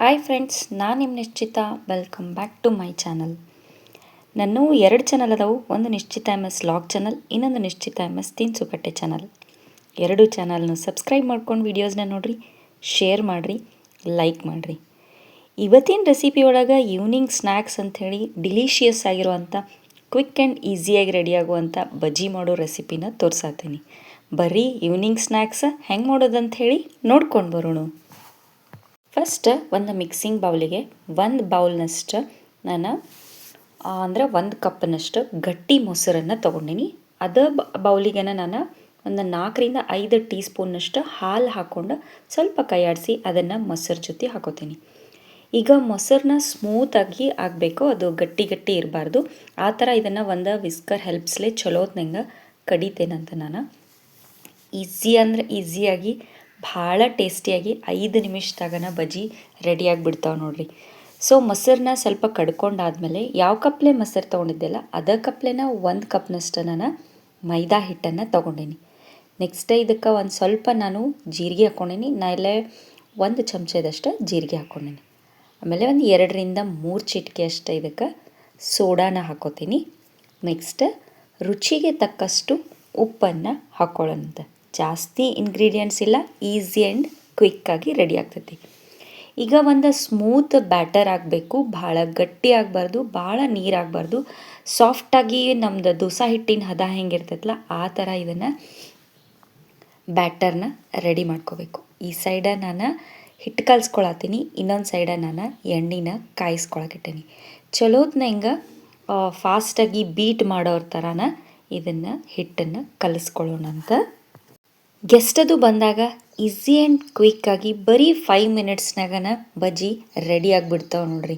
Hi friends, ನಾನು ನಿಮ್ಮ Nischitha. Welcome back to my channel. ನಾನು 2 ಚಾನಲ್ ಅದಾವು. ಒಂದು ನಿಶ್ಚಿತ MS ಲಾಗ್ ಚಾನಲ್, ಇನ್ನೊಂದು ನಿಶ್ಚಿತ MS ತಿನಿಸುಕಟ್ಟೆ ಚಾನಲ್. 2 ಚಾನಲ್ನು ಸಬ್ಸ್ಕ್ರೈಬ್ ಮಾಡ್ಕೊಂಡು ವೀಡಿಯೋಸ್ನ ನೋಡಿರಿ, ಶೇರ್ ಮಾಡಿರಿ, ಲೈಕ್ ಮಾಡಿರಿ. ಇವತ್ತಿನ ರೆಸಿಪಿ ಒಳಗೆ ಈವ್ನಿಂಗ್ ಸ್ನ್ಯಾಕ್ಸ್ ಅಂಥೇಳಿ ಡಿಲಿಷಿಯಸ್ ಆಗಿರುವಂಥ ಕ್ವಿಕ್ ಆ್ಯಂಡ್ ಈಸಿಯಾಗಿ ರೆಡಿ ಆಗುವಂಥ ಬಜ್ಜಿ ಮಾಡೋ ರೆಸಿಪಿನ ತೋರಿಸಾತೀನಿ. ಬರೀ ಈವ್ನಿಂಗ್ ಸ್ನ್ಯಾಕ್ಸ್ ಹೆಂಗೆ ಮಾಡೋದಂತ ಹೇಳಿ ನೋಡ್ಕೊಂಡು ಬರೋಣ. ಫಸ್ಟ್ ಒಂದು ಮಿಕ್ಸಿಂಗ್ ಬೌಲಿಗೆ 1 ಬೌಲ್ನಷ್ಟು ನಾನು ಅಂದರೆ 1 ಕಪ್ನಷ್ಟು ಗಟ್ಟಿ ಮೊಸರನ್ನು ತೊಗೊಂಡಿನಿ. ಅದೇ ಬೌಲಿಗೆ ನಾನು ಒಂದು 4ರಿಂದ 5 ಟೀ ಸ್ಪೂನ್ನಷ್ಟು ಹಾಲು ಹಾಕ್ಕೊಂಡು ಸ್ವಲ್ಪ ಕೈಯಾಡಿಸಿ ಅದನ್ನು ಮೊಸರು ಜೊತೆ ಹಾಕೋತೀನಿ. ಈಗ ಮೊಸರನ್ನ ಸ್ಮೂತಾಗಿ ಆಗಬೇಕು, ಅದು ಗಟ್ಟಿ ಗಟ್ಟಿ ಇರಬಾರ್ದು. ಆ ಥರ ಇದನ್ನು ಒಂದು ವಿಸ್ಕರ್ ಹೆಲ್ಪ್ಸ್ಲೇ ಚಲೋತ್ನಂಗೆ ಕಡಿತೇನಂತ ನಾನು. ಈಸಿಯಾಗಿ ಭಾಳ ಟೇಸ್ಟಿಯಾಗಿ 5 ನಿಮಿಷದಾಗನ ಬಜ್ಜಿ ರೆಡಿಯಾಗಿಬಿಡ್ತಾವೆ ನೋಡಿರಿ. ಸೊ ಮೊಸರನ್ನ ಸ್ವಲ್ಪ ಕಡ್ಕೊಂಡಾದ್ಮೇಲೆ ಯಾವ ಕಪ್ಲೆ ಮೊಸರು ತೊಗೊಂಡಿದ್ದೆಲ್ಲ ಅದೇ ಕಪ್ಲೆನ 1 ಕಪ್ನಷ್ಟು ನಾನು ಮೈದಾ ಹಿಟ್ಟನ್ನು ತೊಗೊಂಡೀನಿ. ನೆಕ್ಸ್ಟ್ ಇದಕ್ಕೆ ಒಂದು ಸ್ವಲ್ಪ ನಾನು ಜೀರಿಗೆ ಹಾಕ್ಕೊಂಡೀನಿ. ನಾಳೆ 1 ಚಮಚದಷ್ಟು ಜೀರಿಗೆ ಹಾಕ್ಕೊಂಡೀನಿ. ಆಮೇಲೆ ಒಂದು 2ರಿಂದ 3 ಚಿಟಿಕೆ ಅಷ್ಟು ಇದಕ್ಕೆ ಸೋಡಾನ ಹಾಕೋತೀನಿ. ನೆಕ್ಸ್ಟ್ ರುಚಿಗೆ ತಕ್ಕಷ್ಟು ಉಪ್ಪನ್ನು ಹಾಕ್ಕೊಳ್ಳೋಣಂತ. ಜಾಸ್ತಿ ಇಂಗ್ರೀಡಿಯೆಂಟ್ಸ್ ಇಲ್ಲ, ಈಸಿ ಆ್ಯಂಡ್ ಕ್ವಿಕ್ಕಾಗಿ ರೆಡಿ ಆಗ್ತೈತಿ. ಈಗ ಒಂದು ಸ್ಮೂತ್ ಬ್ಯಾಟರ್ ಆಗಬೇಕು, ಭಾಳ ಗಟ್ಟಿ ಆಗಬಾರ್ದು, ಭಾಳ ನೀರಾಗಬಾರ್ದು. ಸಾಫ್ಟಾಗಿ ನಮ್ದು ದೋಸೆ ಹಿಟ್ಟಿನ ಹದ ಹೆಂಗಿರ್ತೈತಲ್ಲ ಆ ಥರ ಇದನ್ನು ಬ್ಯಾಟರ್ನ ರೆಡಿ ಮಾಡ್ಕೋಬೇಕು. ಈ ಸೈಡ ನಾನು ಹಿಟ್ಟು ಕಲಿಸ್ಕೊಳತ್ತೀನಿ, ಇನ್ನೊಂದು ಸೈಡ ನಾನು ಎಣ್ಣೆನ ಕಾಯಿಸ್ಕೊಳಕಿಟ್ಟೀನಿ. ಚಲೋತ್ನ ಹಿಂಗೆ ಫಾಸ್ಟಾಗಿ ಬೀಟ್ ಮಾಡೋರ ಥರನ ಇದನ್ನು ಹಿಟ್ಟನ್ನು ಕಲಿಸ್ಕೊಳ್ಳೋಣಂತ. ಗೆಸ್ಟ್ ಅದು ಬಂದಾಗ ಈಸಿ ಆ್ಯಂಡ್ ಕ್ವಿಕ್ಕಾಗಿ ಬರೀ 5 ಮಿನಿಟ್ಸ್ನಾಗನ ಬಜ್ಜಿ ರೆಡಿ ಆಗಿಬಿಡ್ತಾವೆ ನೋಡ್ರಿ.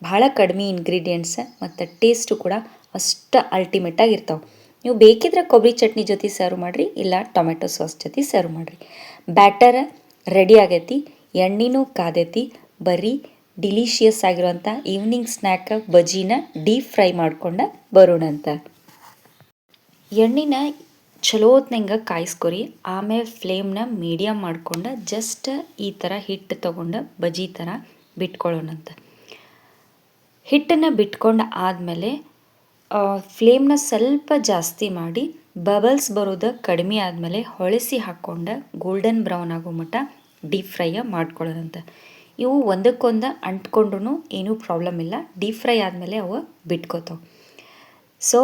ಭಾಳ ಕಡಿಮೆ ಇಂಗ್ರೀಡಿಯೆಂಟ್ಸ್ ಮತ್ತು ಟೇಸ್ಟು ಕೂಡ ಅಷ್ಟು ಅಲ್ಟಿಮೇಟಾಗಿರ್ತಾವೆ. ನೀವು ಬೇಕಿದ್ರೆ ಕೊಬ್ಬರಿ ಚಟ್ನಿ ಜೊತೆ ಸರ್ವ್ ಮಾಡಿರಿ, ಇಲ್ಲ ಟೊಮೆಟೊ ಸಾಸ್ ಜೊತೆ ಸರ್ವ್ ಮಾಡಿರಿ. ಬ್ಯಾಟರ್ ರೆಡಿ ಆಗೈತಿ, ಎಣ್ಣೆನೂ ಕಾದೈತಿ. ಬರೀ ಡಿಲಿಷಿಯಸ್ ಆಗಿರುವಂಥ ಈವ್ನಿಂಗ್ ಸ್ನ್ಯಾಕ್ ಬಜ್ಜಿನ ಡೀಪ್ ಫ್ರೈ ಮಾಡ್ಕೊಂಡು ಬರೋಣಂತ. ಎಣ್ಣೆನ ಚಲೋತ್ನಂಗೆ ಕಾಯಿಸ್ಕೊರಿ. ಆಮೇಲೆ ಫ್ಲೇಮ್ನ ಮೀಡಿಯಮ್ ಮಾಡ್ಕೊಂಡು ಜಸ್ಟ್ ಈ ಥರ ಹಿಟ್ಟು ತೊಗೊಂಡು ಬಜ್ಜಿ ಥರ ಬಿಟ್ಕೊಳ್ಳೋಣಂತ. ಹಿಟ್ಟನ್ನು ಬಿಟ್ಕೊಂಡು ಆದಮೇಲೆ ಫ್ಲೇಮ್ನ ಸ್ವಲ್ಪ ಜಾಸ್ತಿ ಮಾಡಿ ಬಬಲ್ಸ್ ಬರೋದು ಕಡಿಮೆ ಆದಮೇಲೆ ಹೊಳಸಿ ಹಾಕ್ಕೊಂಡು ಗೋಲ್ಡನ್ ಬ್ರೌನ್ ಆಗೋ ಮಟ್ಟ ಡೀಪ್ ಫ್ರೈ ಮಾಡ್ಕೊಳ್ಳೋಣಂತ. ಇವು ಒಂದಕ್ಕೊಂದು ಅಂಟ್ಕೊಂಡ್ರೂ ಏನೂ ಪ್ರಾಬ್ಲಮ್ ಇಲ್ಲ. ಡೀಪ್ ಫ್ರೈ ಆದಮೇಲೆ ಅವು ಬಿಟ್ಕೋತಾವೆ. ಸೊ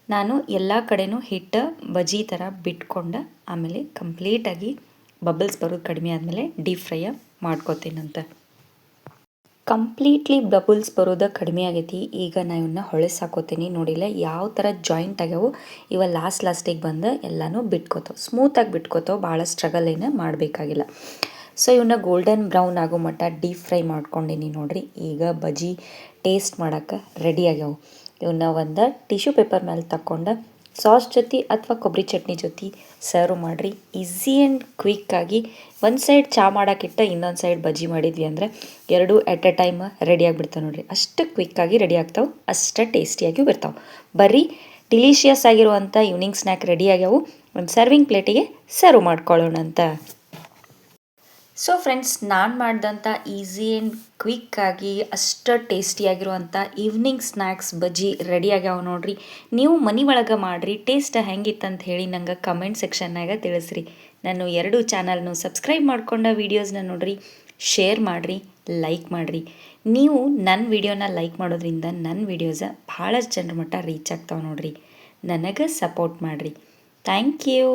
ನಾನು ಎಲ್ಲ ಕಡೆನೂ ಹಿಟ್ಟು ಬಜ್ಜಿ ಥರ ಬಿಟ್ಕೊಂಡು ಆಮೇಲೆ ಕಂಪ್ಲೀಟಾಗಿ ಬಬಲ್ಸ್ ಬರೋದು ಕಡಿಮೆ ಆದಮೇಲೆ ಡೀಪ್ ಫ್ರೈ ಮಾಡ್ಕೋತೀನಂತ. ಕಂಪ್ಲೀಟ್ಲಿ ಬಬಲ್ಸ್ ಬರೋದು ಕಡಿಮೆ ಆಗೈತಿ. ಈಗ ನಾನು ಇವನ್ನ ಹೊಳಸಿ ಹಾಕೋತೀನಿ. ನೋಡಿಲ್ಲ ಯಾವ ಥರ ಜಾಯಿಂಟ್ ಆಗ್ಯಾವು. ಇವ ಲಾಸ್ಟಿಗೆ ಬಂದು ಎಲ್ಲನೂ ಬಿಟ್ಕೋತಾವೆ, ಸ್ಮೂತಾಗಿ ಬಿಟ್ಕೋತಾವೆ. ಭಾಳ ಸ್ಟ್ರಗಲ್ ಏನು ಮಾಡಬೇಕಾಗಿಲ್ಲ. ಸೊ ಇವನ್ನ ಗೋಲ್ಡನ್ ಬ್ರೌನ್ ಆಗೋ ಮಟ್ಟ ಡೀಪ್ ಫ್ರೈ ಮಾಡ್ಕೊಂಡೀನಿ ನೋಡಿರಿ. ಈಗ ಬಜ್ಜಿ ಟೇಸ್ಟ್ ಮಾಡೋಕ್ಕೆ ರೆಡಿ ಆಗ್ಯಾವು. ಇವನ್ನ ಒಂದು ಟಿಶ್ಯೂ ಪೇಪರ್ ಮೇಲೆ ತಗೊಂಡು ಸಾಸ್ ಜೊತೆ ಅಥವಾ ಕೊಬ್ಬರಿ ಚಟ್ನಿ ಜೊತೆ ಸರ್ವ್ ಮಾಡಿರಿ. ಈಸಿ ಆ್ಯಂಡ್ ಕ್ವಿಕ್ಕಾಗಿ ಒಂದು ಸೈಡ್ ಚಹಾ ಮಾಡೋಕ್ಕಿಟ್ಟು ಇನ್ನೊಂದು ಸೈಡ್ ಬಜ್ಜಿ ಮಾಡಿದ್ವಿ ಅಂದರೆ 2 ಎಟ್ ಎ ಟೈಮ್ ರೆಡಿ ಆಗಿಬಿಡ್ತಾವೆ ನೋಡಿರಿ. ಅಷ್ಟು ಕ್ವಿಕ್ಕಾಗಿ ರೆಡಿ ಆಗ್ತಾವೆ, ಅಷ್ಟು ಟೇಸ್ಟಿಯಾಗಿ ಬರ್ತಾವೆ. ಬರೀ ಡಿಲಿಷಿಯಸ್ ಆಗಿರುವಂಥ ಈವ್ನಿಂಗ್ ಸ್ನ್ಯಾಕ್ ರೆಡಿ ಆಗ್ಯಾವು. ಒಂದು ಸರ್ವಿಂಗ್ ಪ್ಲೇಟಿಗೆ ಸರ್ವ್ ಮಾಡ್ಕೊಳ್ಳೋಣಂತ. ಸೊ ಫ್ರೆಂಡ್ಸ್, ನಾನು ಮಾಡಿದಂಥ ಈಸಿ ಆ್ಯಂಡ್ ಕ್ವಿಕ್ಕಾಗಿ ಅಷ್ಟು ಟೇಸ್ಟಿಯಾಗಿರುವಂಥ ಈವ್ನಿಂಗ್ ಸ್ನ್ಯಾಕ್ಸ್ ಬಜ್ಜಿ ರೆಡಿ ಆಗ್ಯಾವ ನೋಡ್ರಿ. ನೀವು ಮನೆ ಒಳಗೆ ಮಾಡಿರಿ. ಟೇಸ್ಟ್ ಹೆಂಗಿತ್ತಂತ ಹೇಳಿ ನಂಗೆ ಕಮೆಂಟ್ ಸೆಕ್ಷನ್ನಾಗ ತಿಳಿಸ್ರಿ. ನಾನು 2 ಚಾನಲ್ನು ಸಬ್ಸ್ಕ್ರೈಬ್ ಮಾಡ್ಕೊಂಡ ವೀಡಿಯೋಸ್ನ ನೋಡಿರಿ, ಶೇರ್ ಮಾಡಿರಿ, ಲೈಕ್ ಮಾಡಿರಿ. ನೀವು ನನ್ನ ವಿಡಿಯೋನ ಲೈಕ್ ಮಾಡೋದ್ರಿಂದ ನನ್ನ ವೀಡಿಯೋಸ ಭಾಳಷ್ಟು ಜನರ ಮಟ್ಟ ರೀಚ್ ಆಗ್ತಾವೆ ನೋಡ್ರಿ. ನನಗೆ ಸಪೋರ್ಟ್ ಮಾಡಿರಿ. Thank you.